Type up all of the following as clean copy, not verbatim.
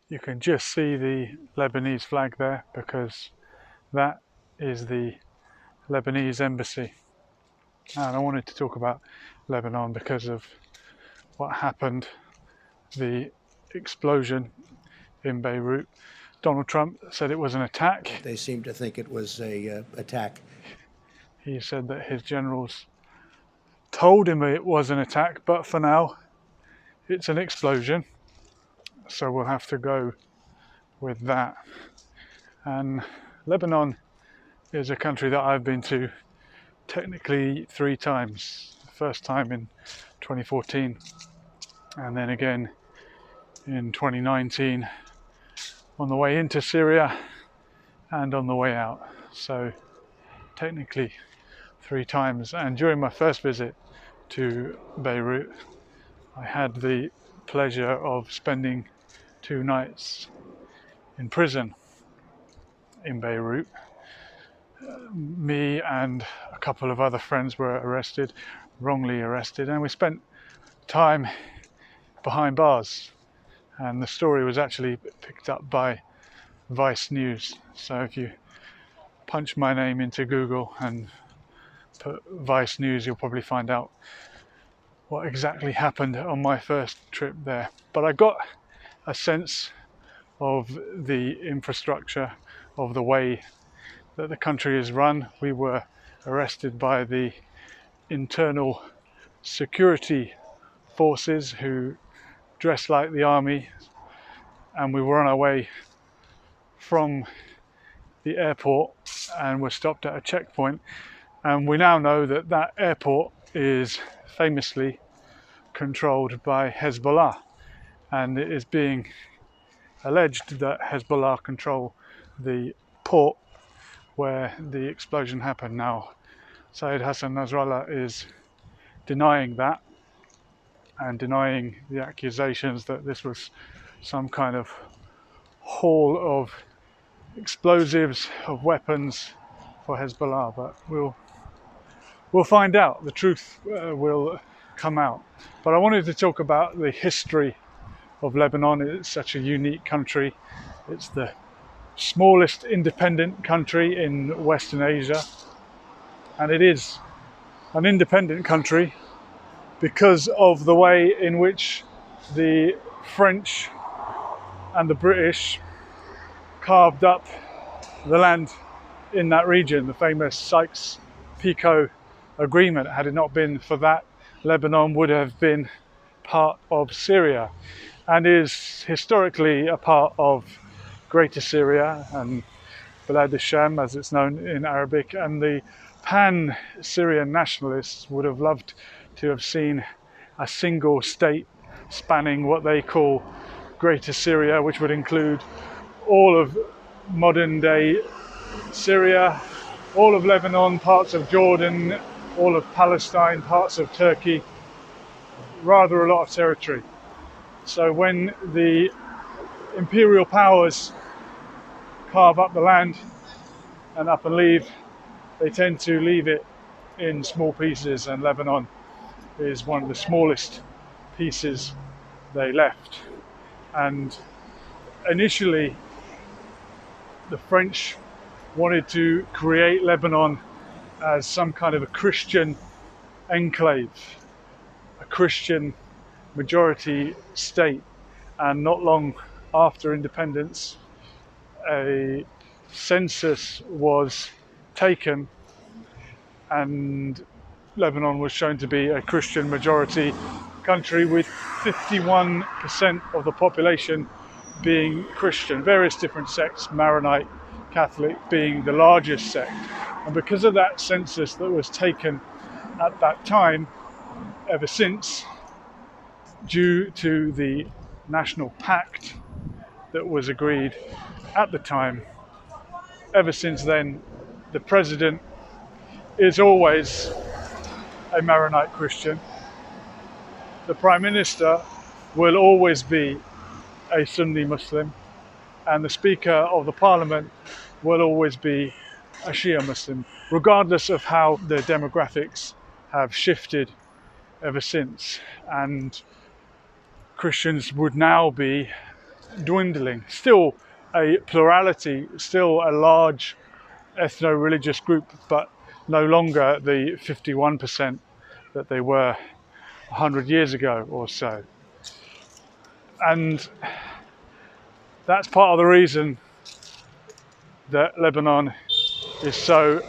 You can just see the Lebanese flag there because that is the Lebanese embassy. And I wanted to talk about Lebanon because of what happened, the explosion in Beirut. Donald Trump said it was an attack. They seem to think it was a attack. He said that his generals told him it was an attack, but for now it's an explosion. So we'll have to go with that. And Lebanon is a country that I've been to technically 3 times. The first time in 2014, and then again in 2019 on the way into Syria and on the way out. So technically 3 times. And during my first visit to Beirut, I had the pleasure of spending 2 nights in prison in Beirut. Me and a couple of other friends were arrested, wrongly arrested, and we spent time behind bars. And the story was actually picked up by Vice News. So if you punch my name into Google and put Vice News, you'll probably find out what exactly happened on my first trip there. But I got a sense of the infrastructure, of the way that the country is run. We were arrested by the internal security forces who dress like the army, and we were on our way from the airport and were stopped at a checkpoint. And we now know that that airport is famously controlled by Hezbollah, and it is being alleged that Hezbollah control the port where the explosion happened. Now, Saeed Hassan Nasrallah is denying that and denying the accusations that this was some kind of haul of explosives, of weapons for Hezbollah. But we'll find out. The truth will come out. But I wanted to talk about the history of Lebanon. It's such a unique country. It's the smallest independent country in Western Asia, and it is an independent country because of the way in which the French and the British carved up the land in that region, the famous Sykes-Picot Agreement. Had it not been for that, Lebanon would have been part of Syria and is historically a part of Greater Syria and Balad al-Sham, as it's known in Arabic. And the pan-Syrian nationalists would have loved to have seen a single state spanning what they call Greater Syria, which would include all of modern-day Syria, all of Lebanon, parts of Jordan, all of Palestine, parts of Turkey, rather a lot of territory. So when the imperial powers carve up the land and up and leave, they tend to leave it in small pieces, and Lebanon is one of the smallest pieces they left. And initially, the French wanted to create Lebanon as some kind of a Christian enclave, a Christian majority state. And not long after independence, a census was taken and Lebanon was shown to be a Christian majority country with 51% of the population being Christian, various different sects, Maronite, Catholic being the largest sect. And because of that census that was taken at that time, ever since, due to the national pact that was agreed at the time, ever since then, the president is always a Maronite Christian. The Prime Minister will always be a Sunni Muslim, and the Speaker of the Parliament will always be a Shia Muslim, regardless of how the demographics have shifted ever since. And Christians would now be dwindling. Still a plurality, still a large ethno-religious group, but no longer the 51% that they were 100 years ago or so. And that's part of the reason that Lebanon is so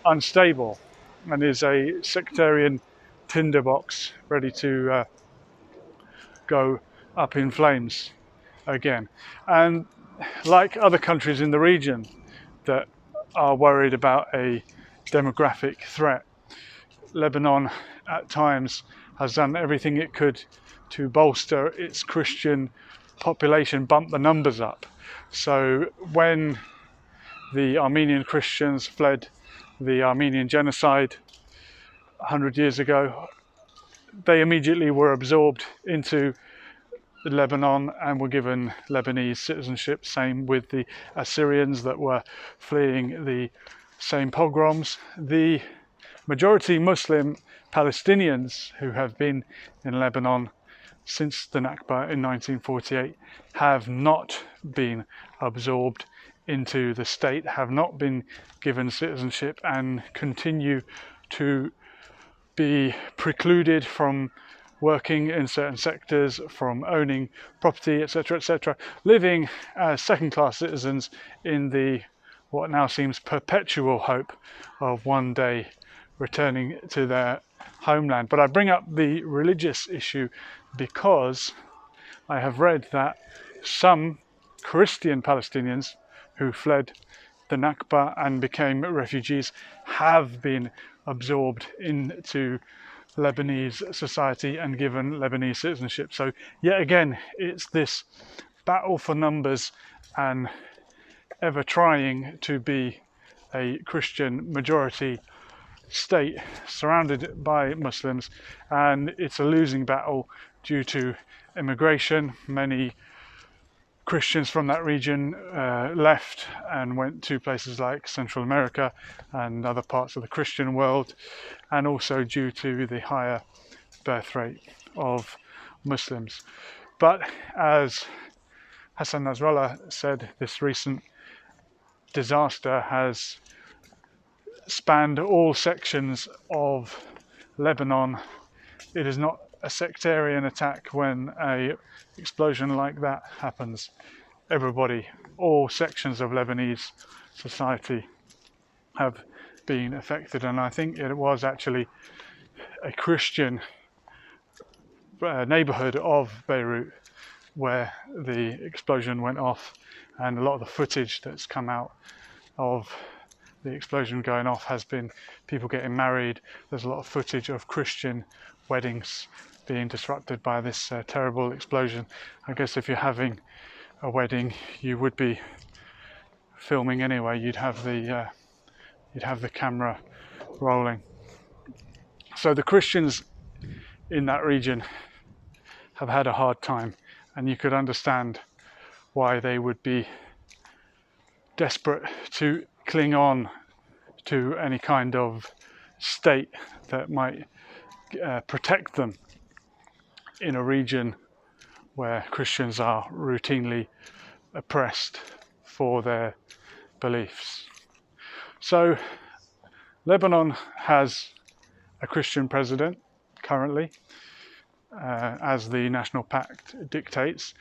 unstable and is a sectarian tinderbox ready to go up in flames again. And like other countries in the region that are worried about a demographic threat, Lebanon at times has done everything it could to bolster its Christian population, bump the numbers up. So when the Armenian Christians fled the Armenian genocide 100 years ago, they immediately were absorbed into Lebanon and were given Lebanese citizenship. Same with the Assyrians that were fleeing the same pogroms. The majority Muslim Palestinians who have been in Lebanon since the Nakba in 1948 have not been absorbed into the state, have not been given citizenship, and continue to be precluded from working in certain sectors, from owning property, etc., etc., living as second-class citizens in the what now seems perpetual hope of one day returning to their homeland. But I bring up the religious issue because I have read that some Christian Palestinians who fled the Nakba and became refugees have been absorbed into Lebanese society and given Lebanese citizenship. So yet again, it's this battle for numbers and ever trying to be a Christian majority state surrounded by Muslims, and it's a losing battle due to immigration. Many Christians from that region left and went to places like Central America and other parts of the Christian world, and also due to the higher birth rate of Muslims. But as Hassan Nasrallah said, this recent disaster has spanned all sections of Lebanon. It is not a sectarian attack when an explosion like that happens. Everybody, all sections of Lebanese society have been affected, and I think it was actually a Christian neighborhood of Beirut where the explosion went off, and a lot of the footage that's come out of the explosion going off has been people getting married. There's a lot of footage of Christian weddings being disrupted by this terrible explosion. I guess if you're having a wedding, you would be filming anyway. You'd have the camera rolling. So the Christians in that region have had a hard time, and you could understand why they would be desperate to cling on to any kind of state that might protect them in a region where Christians are routinely oppressed for their beliefs. So Lebanon has a Christian president currently, as the National Pact dictates,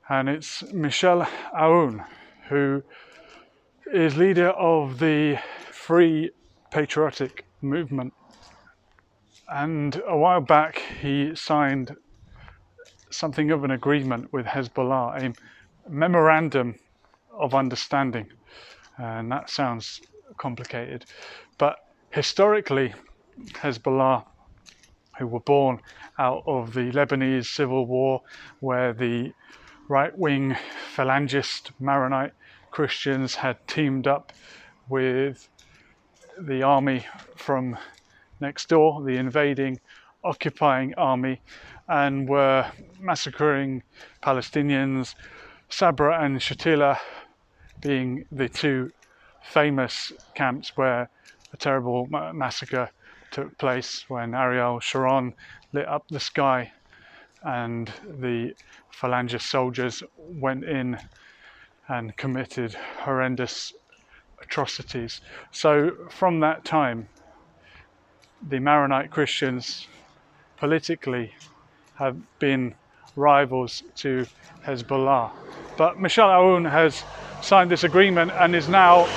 and it's Michel Aoun, who is leader of the Free Patriotic Movement. And a while back he signed something of an agreement with Hezbollah, a memorandum of understanding. And that sounds complicated. But historically, Hezbollah, who were born out of the Lebanese civil war, where the right-wing phalangist Maronite Christians had teamed up with the army from next door, the invading, occupying army, and were massacring Palestinians, Sabra and Shatila being the two famous camps where a terrible massacre took place when Ariel Sharon lit up the sky and the Phalangist soldiers went in and committed horrendous atrocities. So from that time, the Maronite Christians politically have been rivals to Hezbollah. But Michel Aoun has signed this agreement and is now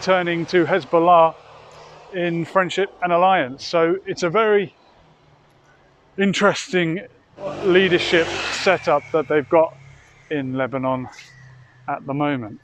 turning to Hezbollah in friendship and alliance. So it's a very interesting leadership setup that they've got in Lebanon at the moment.